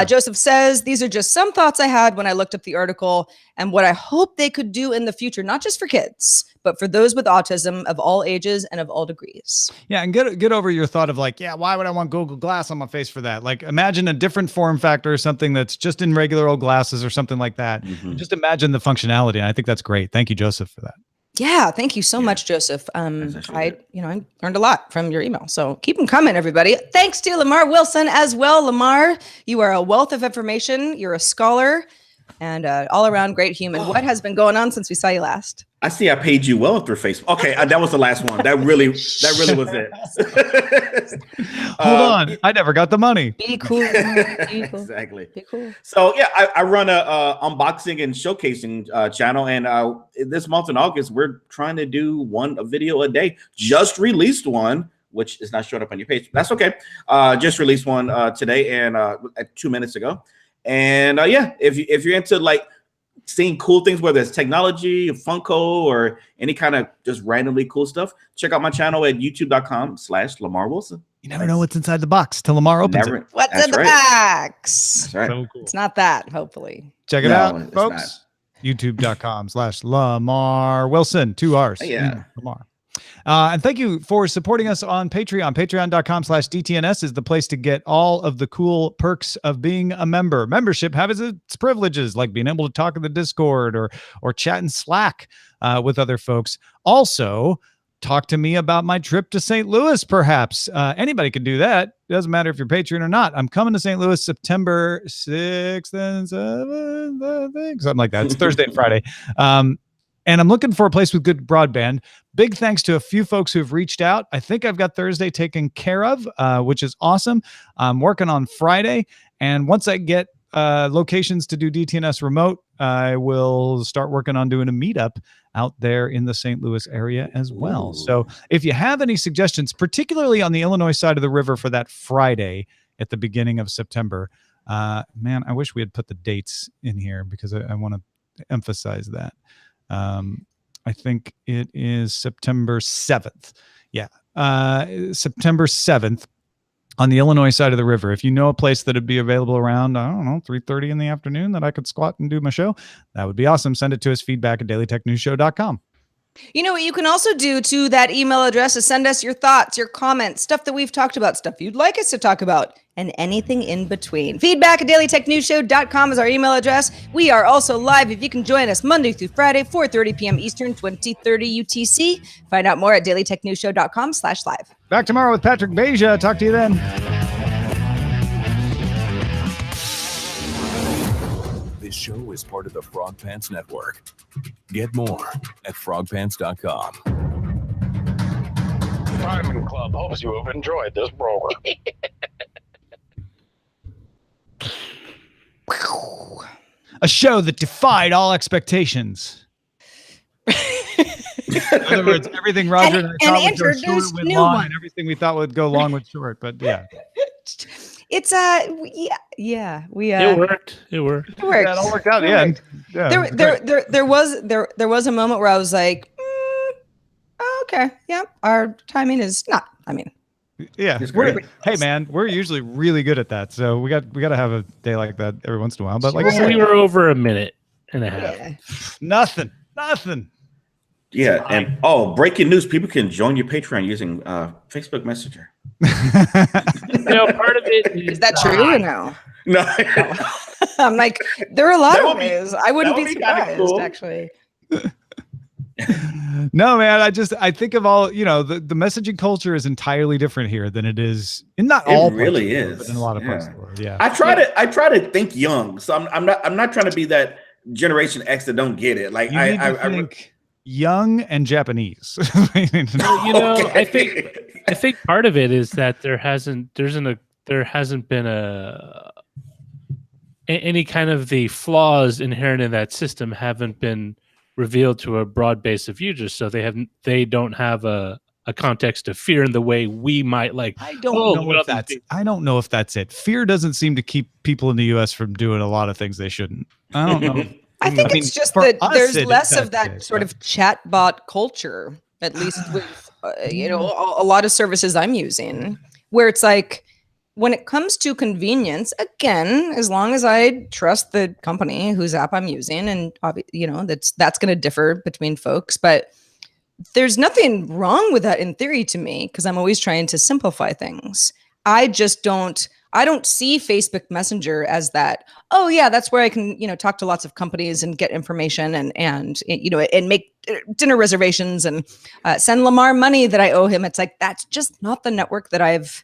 Speaker 1: Joseph says, these are just some thoughts I had when I looked up the article and what I hope they could do in the future, not just for kids, but for those with autism of all ages and of all degrees.
Speaker 2: Yeah, and get over your thought of like, yeah, why would I want Google Glass on my face for that? Like, imagine a different form factor, something that's just in regular old glasses or something like that. Mm-hmm. Just imagine the functionality, and I think that's great. Thank you, Joseph, for that.
Speaker 1: Yeah, thank you so much, Joseph. I learned a lot from your email, so keep them coming, everybody. Thanks to Lamarr Wilson as well. Lamarr, you are a wealth of information. You're a scholar and all around great human. What has been going on since we saw you last?
Speaker 4: I see I paid you well through Facebook. Okay, that was the last one. That really was it.
Speaker 2: Hold on, I never got the money.
Speaker 1: Be cool.
Speaker 4: Exactly.
Speaker 1: Be cool.
Speaker 4: So yeah, I run a unboxing and showcasing channel, and this month in August, we're trying to do a video a day. Just released one, which is not showing up on your page. That's okay. Just released one today and 2 minutes ago. And if you're into like seeing cool things, whether it's technology, Funko, or any kind of just randomly cool stuff, check out my channel at youtube.com/Lamarr Wilson.
Speaker 2: You never know what's inside the box till Lamarr opens it.
Speaker 1: What's in the box?
Speaker 4: That's right.
Speaker 2: So cool.
Speaker 1: It's not that, hopefully.
Speaker 2: Check it out, folks. youtube.com/Lamarr Wilson. 2 R's.
Speaker 4: Yeah.
Speaker 2: Lamarr. And thank you for supporting us on Patreon. Patreon.com/DTNS is the place to get all of the cool perks of being a member. Membership has its privileges, like being able to talk in the Discord or chat in Slack with other folks. Also, talk to me about my trip to St. Louis, perhaps. Anybody can do that. It doesn't matter if you're Patreon or not. I'm coming to St. Louis September 6th and 7th, I think. Something like that. It's Thursday and Friday. And I'm looking for a place with good broadband. Big thanks to a few folks who've reached out. I think I've got Thursday taken care of, which is awesome. I'm working on Friday. And once I get locations to do DTNS remote, I will start working on doing a meetup out there in the St. Louis area as well. Ooh. So if you have any suggestions, particularly on the Illinois side of the river for that Friday at the beginning of September, man, I wish we had put the dates in here because I want to emphasize that. I think it is September 7th. Yeah. September 7th on the Illinois side of the river. If you know a place that would be available around, I don't know, 3:30 in the afternoon that I could squat and do my show, that would be awesome. Send it to us, feedback@dailytechnewsshow.com.
Speaker 1: You know what you can also do to that email address is send us your thoughts, your comments, stuff that we've talked about, stuff you'd like us to talk about, and anything in between. Feedback at dailytechnewsshow.com is our email address. We are also live if you can join us Monday through Friday, 4:30 p.m. Eastern, 2030 UTC. Find out more at dailytechnewsshow.com/live.
Speaker 2: Back tomorrow with Patrick Beja. Talk to you then.
Speaker 6: This show is part of the Frog Pants Network. Get more at frogpants.com.
Speaker 7: Diamond Club hopes you have enjoyed this program.
Speaker 2: A show that defied all expectations. In other words, everything Roger and I thought would go short with long, and everything we thought would go long with short. But yeah,
Speaker 1: it's we
Speaker 3: It worked. It worked.
Speaker 1: It worked.
Speaker 2: Yeah, it all worked out. Yeah.
Speaker 1: There was a moment where I was like, okay, yeah, our timing is not. I mean,
Speaker 2: yeah. Hey, man, we're usually really good at that, so we got to have a day like that every once in a while. But like I said,
Speaker 3: we were over a minute and a half.
Speaker 1: Yeah.
Speaker 2: Nothing.
Speaker 4: Yeah, and breaking news: people can join your Patreon using Facebook Messenger.
Speaker 3: Part of it
Speaker 1: Is that true or no?
Speaker 4: No,
Speaker 1: I'm like, there are a lot
Speaker 4: That
Speaker 1: of
Speaker 4: would be-
Speaker 1: ways. I wouldn't
Speaker 4: that
Speaker 1: be
Speaker 4: would be kinda
Speaker 1: surprised,
Speaker 4: cool.
Speaker 1: actually.
Speaker 2: No, man, I think of all, the messaging culture is entirely different here than it is in not
Speaker 4: It
Speaker 2: all
Speaker 4: really
Speaker 2: parts of the world,
Speaker 4: is.
Speaker 2: but in a lot of parts
Speaker 4: Yeah.
Speaker 2: of the world. Yeah.
Speaker 4: I try to think young, so I'm not trying to be that Generation X that don't get it. Like
Speaker 2: You need to think young and Japanese.
Speaker 3: I think part of it is that there hasn't been any kind of the flaws inherent in that system haven't been revealed to a broad base of users, so they don't have a context of fear in the way we might like.
Speaker 2: I don't know if that's it. Fear doesn't seem to keep people in the US from doing a lot of things they shouldn't. I don't know.
Speaker 1: I think it's just
Speaker 2: for
Speaker 1: that
Speaker 2: us,
Speaker 1: there's
Speaker 2: it-
Speaker 1: less
Speaker 2: that's
Speaker 1: of that
Speaker 2: it,
Speaker 1: sort
Speaker 2: but-
Speaker 1: of chatbot culture, at least with a lot of services I'm using, where it's like when it comes to convenience, again, as long as I trust the company whose app I'm using, and that's going to differ between folks, but there's nothing wrong with that in theory to me because I'm always trying to simplify things. I don't see Facebook Messenger as that. Oh yeah, that's where I can, talk to lots of companies and get information and make dinner reservations and send Lamarr money that I owe him. It's like that's just not the network that I've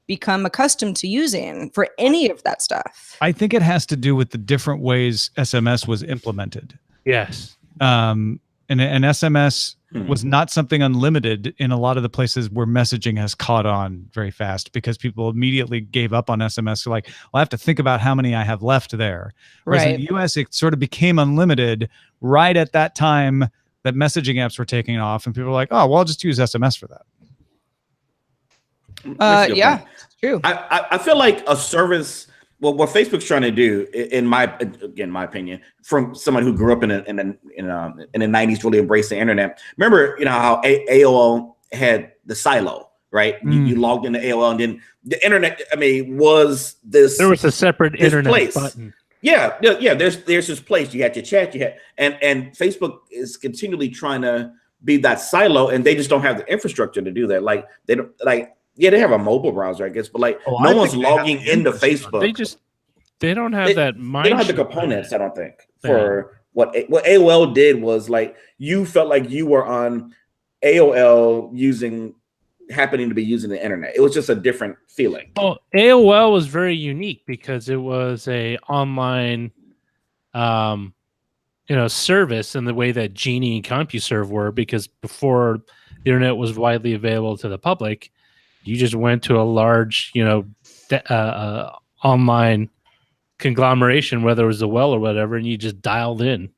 Speaker 1: become accustomed to using for any of that stuff.
Speaker 2: I think it has to do with the different ways SMS was implemented.
Speaker 3: Yes.
Speaker 2: And SMS was not something unlimited in a lot of the places where messaging has caught on very fast because people immediately gave up on SMS. So like, well, I have to think about how many I have left there. Whereas in the US, it sort of became unlimited right at that time that messaging apps were taking off and people were like, oh, well, I'll just use SMS for that.
Speaker 1: Yeah, it's true.
Speaker 4: I feel like a service. Well, what Facebook's trying to do, in my opinion, from someone who grew up in the 90s, really embraced the internet. Remember, how AOL had the silo, right? You logged into AOL, and then the internet. Was this?
Speaker 3: There was a separate internet
Speaker 4: place.
Speaker 3: button.
Speaker 4: Yeah. There's this place you had to chat. And Facebook is continually trying to be that silo, and they just don't have the infrastructure to do that. Like they don't like. Yeah, they have a mobile browser, I guess, but no one's logging into Facebook.
Speaker 3: They don't have that.
Speaker 4: They don't have the components, I don't think. For what AOL did was you felt like you were on AOL happening to be using the internet. It was just a different feeling.
Speaker 3: Well, AOL was very unique because it was a online, service in the way that Genie and CompuServe were. Because before the internet was widely available to the public, you just went to a large, online conglomeration, whether it was a well or whatever, and you just dialed in.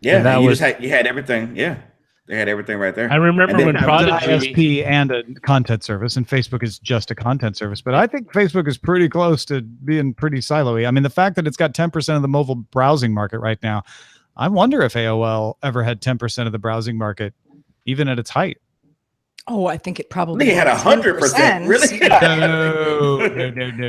Speaker 4: Yeah, and you had everything. Yeah, they had everything right there.
Speaker 3: I remember when Prodigy
Speaker 2: ISP and a content service, and Facebook is just a content service. But I think Facebook is pretty close to being pretty siloey. I mean, the fact that it's got 10% of the mobile browsing market right now, I wonder if AOL ever had 10% of the browsing market, even at its height.
Speaker 1: Oh, I think it
Speaker 4: I
Speaker 1: probably
Speaker 4: think it had 100%. Really?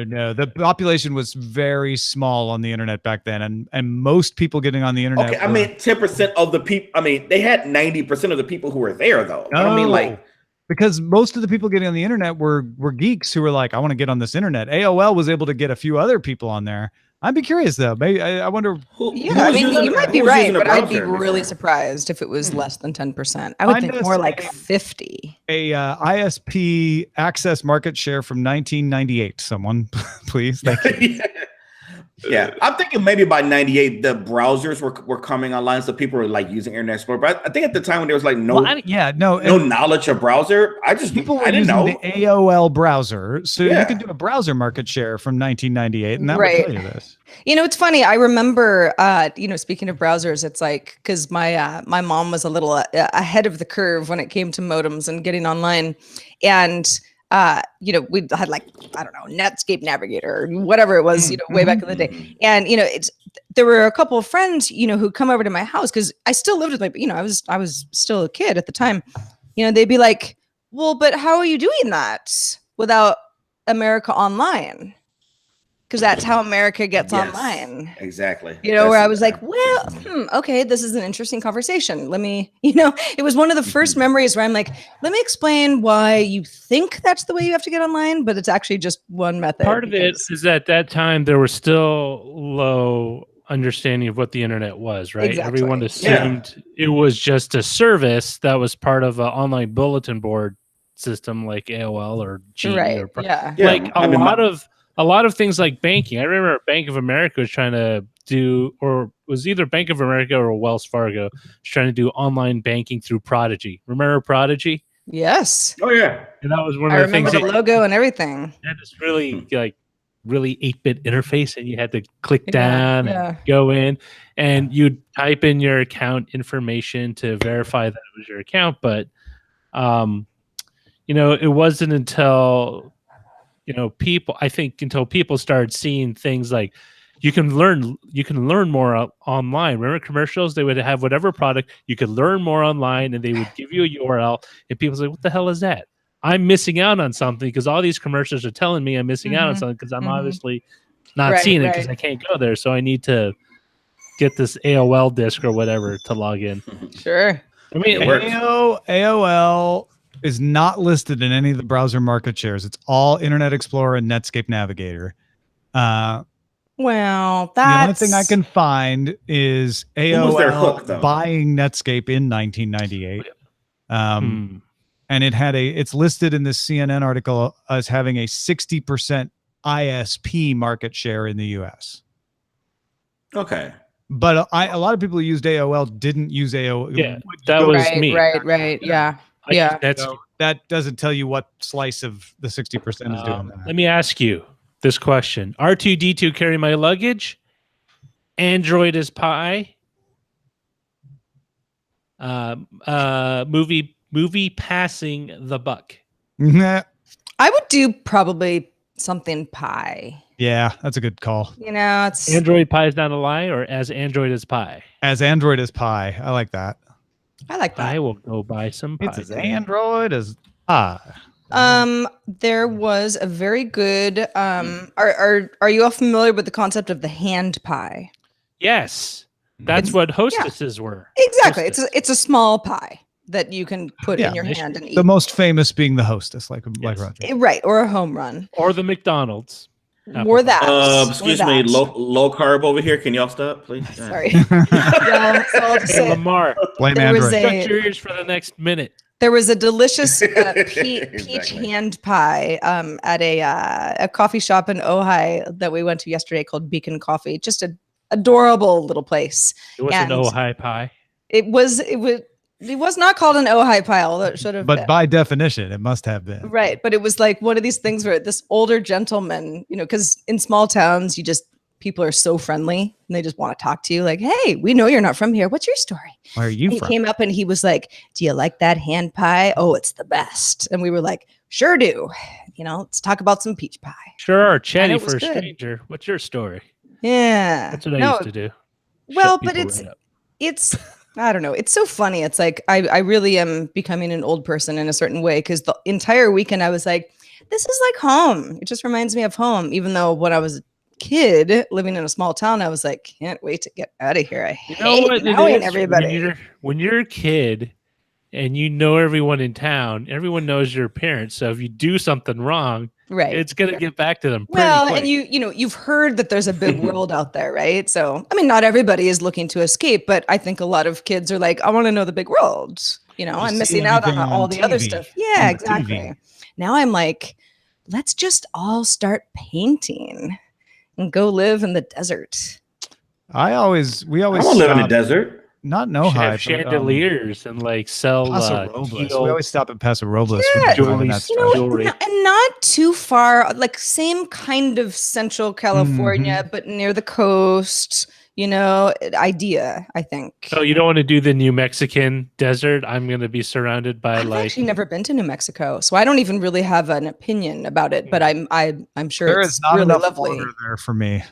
Speaker 2: No. The population was very small on the internet back then, and most people getting on the internet.
Speaker 4: Okay, I mean 10% of the people. I mean, they had 90% of the people who were there, though. I don't mean like
Speaker 2: because most of the people getting on the internet were geeks who were like, I want to get on this internet. AOL was able to get a few other people on there. I'd be curious though. Maybe I wonder.
Speaker 1: I mean, you might be right, but I'd be really surprised if it was less than 10%. I would think more like 50.
Speaker 2: A ISP access market share from 1998. Someone, please. Thank you.
Speaker 4: Yeah, I'm thinking maybe by 98 the browsers were coming online, so people were like using Internet Explorer. But I think at the time when there was like no knowledge of browser,
Speaker 2: people were using the AOL browser, so you could do a browser market share from 1998, and that would tell you this.
Speaker 1: You know, it's funny. I remember, speaking of browsers, it's like because my mom was a little ahead of the curve when it came to modems and getting online, and we had like, I don't know, Netscape Navigator or whatever it was, way back in the day. And, there were a couple of friends, who come over to my house because I still lived with I was still a kid at the time. They'd be like, well, but how are you doing that without America Online? Because that's how America gets online.
Speaker 4: Exactly.
Speaker 1: Where I was like, well, okay, this is an interesting conversation. Let me, it was one of the first memories where I'm like, let me explain why you think that's the way you have to get online, but it's actually just one method.
Speaker 3: Part of it is at that time, there was still low understanding of what the internet was, right?
Speaker 1: Exactly.
Speaker 3: Everyone assumed it was just a service that was part of an online bulletin board system like AOL or GE. A lot of things like banking. I remember Bank of America was trying to do, or it was either Bank of America or Wells Fargo was trying to do online banking through Prodigy. Remember Prodigy?
Speaker 1: Yes.
Speaker 4: Oh yeah.
Speaker 3: And that was one of the things.
Speaker 1: The logo and everything.
Speaker 3: It had this really 8-bit interface, and you had to click down and go in, and you'd type in your account information to verify that it was your account. But it wasn't until people started seeing things like you can learn more online. Remember commercials? They would have whatever product, you could learn more online, and they would give you a URL, and people say, what the hell is that? I'm missing out on something because all these commercials are telling me I'm missing out on something because I'm obviously not seeing it because I can't go there. So I need to get this AOL disk or whatever to log in.
Speaker 1: Sure.
Speaker 3: I mean,
Speaker 2: AOL is not listed in any of the browser market shares. It's all Internet Explorer and Netscape Navigator.
Speaker 1: Well, that's...
Speaker 2: The only thing I can find is AOL buying Netscape in 1998. And it's listed in this CNN article as having a 60% ISP market share in the US.
Speaker 4: Okay.
Speaker 2: But a lot of people who used AOL didn't use AOL.
Speaker 3: Yeah, that was me.
Speaker 1: Right. Yeah.
Speaker 2: That doesn't tell you what slice of the 60% is doing that.
Speaker 3: Let me ask you this question. R2-D2 carry my luggage? Android is pie? Movie passing the buck?
Speaker 2: Nah.
Speaker 1: I would do probably something pie.
Speaker 2: Yeah, that's a good call.
Speaker 1: It's...
Speaker 3: Android pie is not a lie, or as Android is pie?
Speaker 2: As Android is pie. I like that.
Speaker 1: I like that.
Speaker 3: I will go buy some pie.
Speaker 2: It's as Android as pie.
Speaker 1: There was a very good are you all familiar with the concept of the hand pie?
Speaker 3: Yes. That's what hostesses were.
Speaker 1: Exactly. It's a small pie that you can put in your hand and eat.
Speaker 2: The most famous being the hostess, like Roger.
Speaker 1: Right, or a home run.
Speaker 3: Or the McDonald's.
Speaker 1: Or that.
Speaker 4: Excuse me, low carb over here. Can y'all stop, please?
Speaker 1: Sorry. So I'll just say,
Speaker 3: Lamarr, shut your ears for the next minute.
Speaker 1: There was a delicious peach hand pie at a coffee shop in Ojai that we went to yesterday called Beacon Coffee. Just an adorable little place.
Speaker 3: It was an Ojai pie.
Speaker 1: It was not called an Ojai pie, although it should have been.
Speaker 2: But by definition, it must have been.
Speaker 1: Right. But it was like one of these things where this older gentleman, because in small towns, people are so friendly and they just want to talk to you. Like, hey, we know you're not from here. What's your story?
Speaker 2: Where are you from?
Speaker 1: He came up and he was like, do you like that hand pie? Oh, it's the best. And we were like, sure do. Let's talk about some peach pie.
Speaker 3: Sure. Chatty for a stranger. What's your story?
Speaker 1: Yeah.
Speaker 3: That's what I used to do.
Speaker 1: Well, but it's I don't know. It's so funny. It's like I really am becoming an old person in a certain way because the entire weekend I was like, this is like home. It just reminds me of home. Even though when I was a kid living in a small town, I was like, can't wait to get out of here. I hate knowing everybody.
Speaker 3: When you're a kid and you know everyone in town, everyone knows your parents. So if you do something wrong,
Speaker 1: right,
Speaker 3: it's gonna get back to them.
Speaker 1: Well,
Speaker 3: quick.
Speaker 1: And you've heard that there's a big world out there, right? So I mean, not everybody is looking to escape, but I think a lot of kids are like, I want to know the big world. I'm missing out on all the other stuff. Yeah, exactly. Now I'm like, let's just all start painting and go live in the desert.
Speaker 2: We always
Speaker 4: I want to live in the desert.
Speaker 2: Not no high
Speaker 3: chandeliers and like sell
Speaker 2: we always stop at Paso Robles
Speaker 1: jewelry. And not too far, like same kind of central California, but near the coast, idea, I think.
Speaker 3: So you don't want to do the New Mexican desert? I'm going to be surrounded by
Speaker 1: I've actually never been to New Mexico, so I don't even really have an opinion about it, but I'm sure
Speaker 2: there
Speaker 1: it's
Speaker 2: is not
Speaker 1: really
Speaker 2: enough
Speaker 1: lovely.
Speaker 2: water there for me.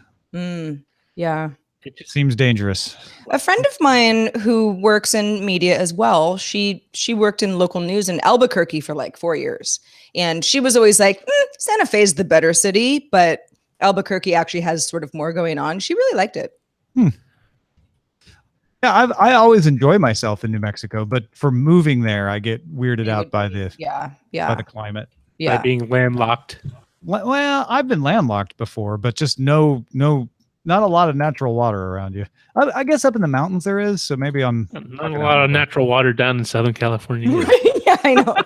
Speaker 1: Yeah.
Speaker 2: It just seems dangerous.
Speaker 1: A friend of mine who works in media as well, she worked in local news in Albuquerque for like 4 years. And she was always like, Santa Fe's the better city, but Albuquerque actually has sort of more going on. She really liked it.
Speaker 2: Yeah, I always enjoy myself in New Mexico, but for moving there, I get weirded out by the by the climate.
Speaker 3: By being landlocked.
Speaker 2: Well, I've been landlocked before, but just not a lot of natural water around you. I guess up in the mountains there is, so maybe I'm
Speaker 3: not a lot of natural water down in Southern California.
Speaker 1: Yeah, I know.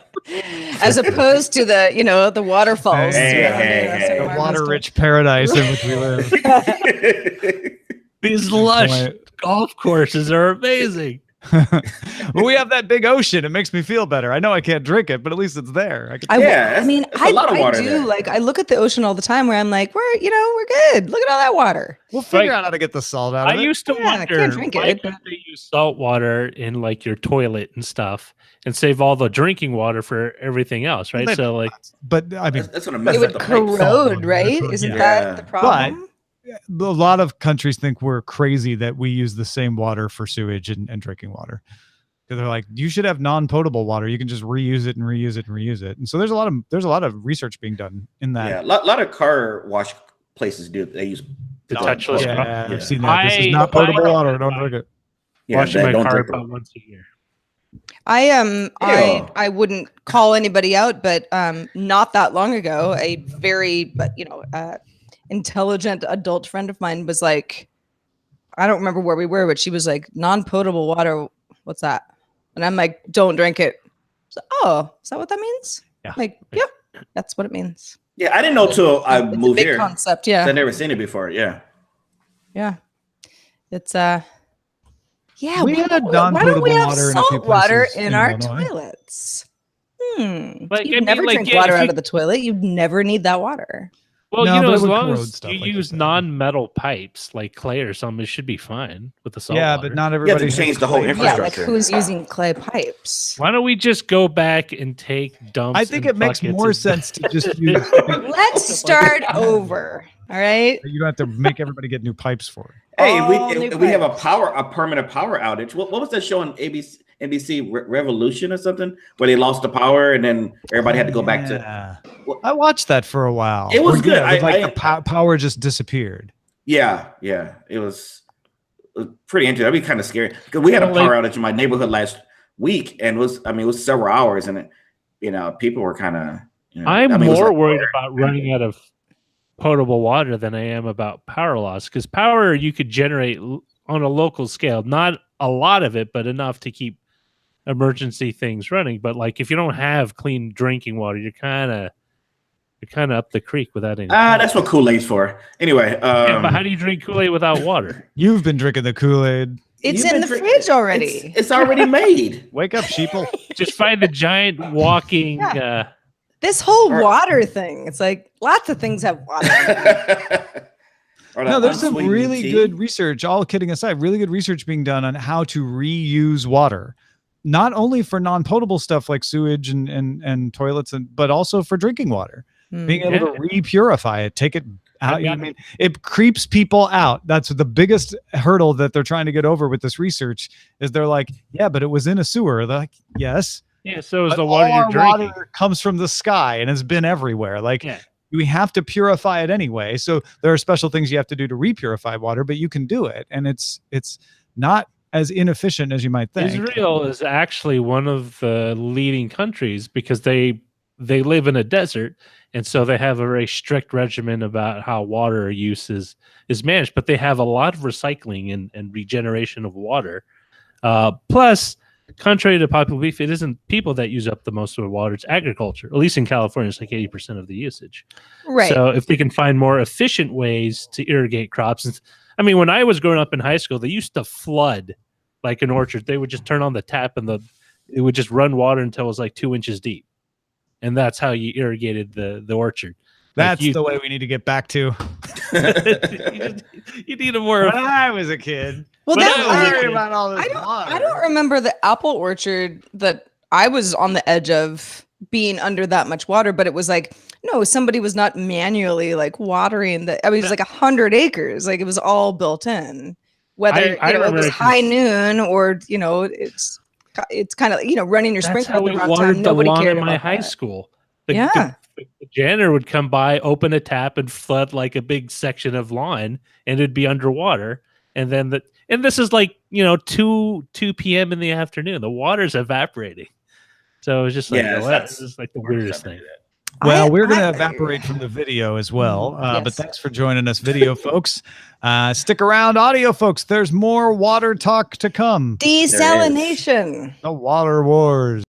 Speaker 1: As opposed to the waterfalls.
Speaker 2: The water-rich paradise in which we live.
Speaker 3: These lush golf courses are amazing.
Speaker 2: Well, we have that big ocean. It makes me feel better. I know I can't drink it, but at least it's there.
Speaker 1: I do. Like, I look at the ocean all the time where I'm like, we're good. Look at all that water.
Speaker 2: We'll figure out how to get the salt out of it.
Speaker 3: I used to wonder why don't they use salt water in like your toilet and stuff and save all the drinking water for everything else, right?
Speaker 2: But I mean,
Speaker 4: that's gonna mess
Speaker 1: it would corrode, right? Isn't that the problem?
Speaker 2: But a lot of countries think we're crazy that we use the same water for sewage and drinking water. They're like, you should have non-potable water. You can just reuse it and reuse it and reuse it. And so there's a lot of research being done in that.
Speaker 4: Yeah, a lot of car wash places do. They use
Speaker 3: the touchless.
Speaker 2: Yeah, I've seen that. This is not potable water. Don't drink it.
Speaker 3: Washing my car about once a year.
Speaker 1: I wouldn't call anybody out, but not that long ago, a very intelligent adult friend of mine was like, I don't remember where we were, but she was like, non-potable water, what's that? And I'm like, don't drink it. So, is that what that means?
Speaker 2: Yeah.
Speaker 1: Like, yeah, that's what it means.
Speaker 4: Yeah, I didn't know till I moved here.
Speaker 1: Concept, yeah.
Speaker 4: I've never seen it before. Yeah.
Speaker 1: Yeah. It's
Speaker 2: we had non-potable water
Speaker 1: salt water in our toilets.
Speaker 3: Like,
Speaker 1: you'd never drink water out of the toilet. You'd never need that water.
Speaker 3: Well, as long as you use non-metal pipes like clay or something, it should be fine with the salt water.
Speaker 2: But not everybody.
Speaker 4: You have to change the whole infrastructure.
Speaker 1: Yeah, like who's using clay pipes?
Speaker 3: Why don't we just go back and take dumps?
Speaker 2: I think it makes more sense to just use.
Speaker 1: Let's start over. All right.
Speaker 2: You don't have to make everybody get new pipes for it.
Speaker 4: Hey, we have a permanent power outage. What was that show on NBC Revolution or something where they lost the power and then everybody had to go back to.
Speaker 2: I watched that for a while.
Speaker 4: It was good.
Speaker 2: The power just disappeared.
Speaker 4: Yeah, it was pretty interesting. That'd be kind of scary because we had a power outage in my neighborhood last week, and it was several hours, and people were kind of.
Speaker 3: I'm more worried about running out of potable water than I am about power loss, because power you could generate on a local scale, not a lot of it, but enough to keep emergency things running. But like if you don't have clean drinking water, you're kind of up the creek without any.
Speaker 4: That's what Kool-Aid's for. Anyway,
Speaker 3: but how do you drink Kool-Aid without water?
Speaker 2: You've been drinking the Kool-Aid.
Speaker 1: It's in the fridge already.
Speaker 4: It's already made.
Speaker 2: Wake up, sheeple.
Speaker 3: Just find a giant walking.
Speaker 1: This whole water thing. It's like lots of things have water.
Speaker 2: No, there's some really good research, all kidding aside, really good research being done on how to reuse water, not only for non-potable stuff like sewage and toilets, but also for drinking water. Being able to re-purify it, take it I mean, it creeps people out. That's the biggest hurdle that they're trying to get over with this research. Is they're like, yeah, but it was in a sewer. They're like, yes.
Speaker 3: Yeah. So is the water you're drinking.
Speaker 2: Water comes from the sky and has been everywhere. Like. Yeah. We have to purify it anyway. So there are special things you have to do to repurify water, but you can do it. And it's not as inefficient as you might think.
Speaker 3: Israel is actually one of the leading countries because they live in a desert. And so they have a very strict regimen about how water use is managed, but they have a lot of recycling and regeneration of water. Plus, contrary to popular belief, it isn't people that use up the most of the water. It's agriculture. At least in California, it's like 80% of the usage.
Speaker 1: Right.
Speaker 3: So if they can find more efficient ways to irrigate crops. I mean, when I was growing up in high school, they used to flood like an orchard. They would just turn on the tap and it would just run water until it was like 2 inches deep. And that's how you irrigated the orchard.
Speaker 2: That's the way we need to get back to.
Speaker 3: you need a more.
Speaker 2: When I was a kid.
Speaker 1: Well,
Speaker 2: I
Speaker 1: don't remember the apple orchard that I was on the edge of being under that much water, but it was like, no, somebody was not manually like watering the. I mean, it was like 100 acres. Like it was all built in. Whether it was high noon or it's kind of running your sprinkler at the wrong time. Nobody cared
Speaker 3: in my
Speaker 1: about
Speaker 3: high
Speaker 1: that.
Speaker 3: school.
Speaker 1: Yeah.
Speaker 3: The janitor would come by, open a tap, and flood like a big section of lawn, and it'd be underwater. And then this is like 2 p.m. in the afternoon. The water's evaporating. So it's just like this is like the weirdest thing.
Speaker 2: Well, we're going to evaporate from the video as well.
Speaker 1: Yes.
Speaker 2: But thanks for joining us, video folks. Stick around, audio folks. There's more water talk to come.
Speaker 1: Desalination.
Speaker 2: The Water Wars.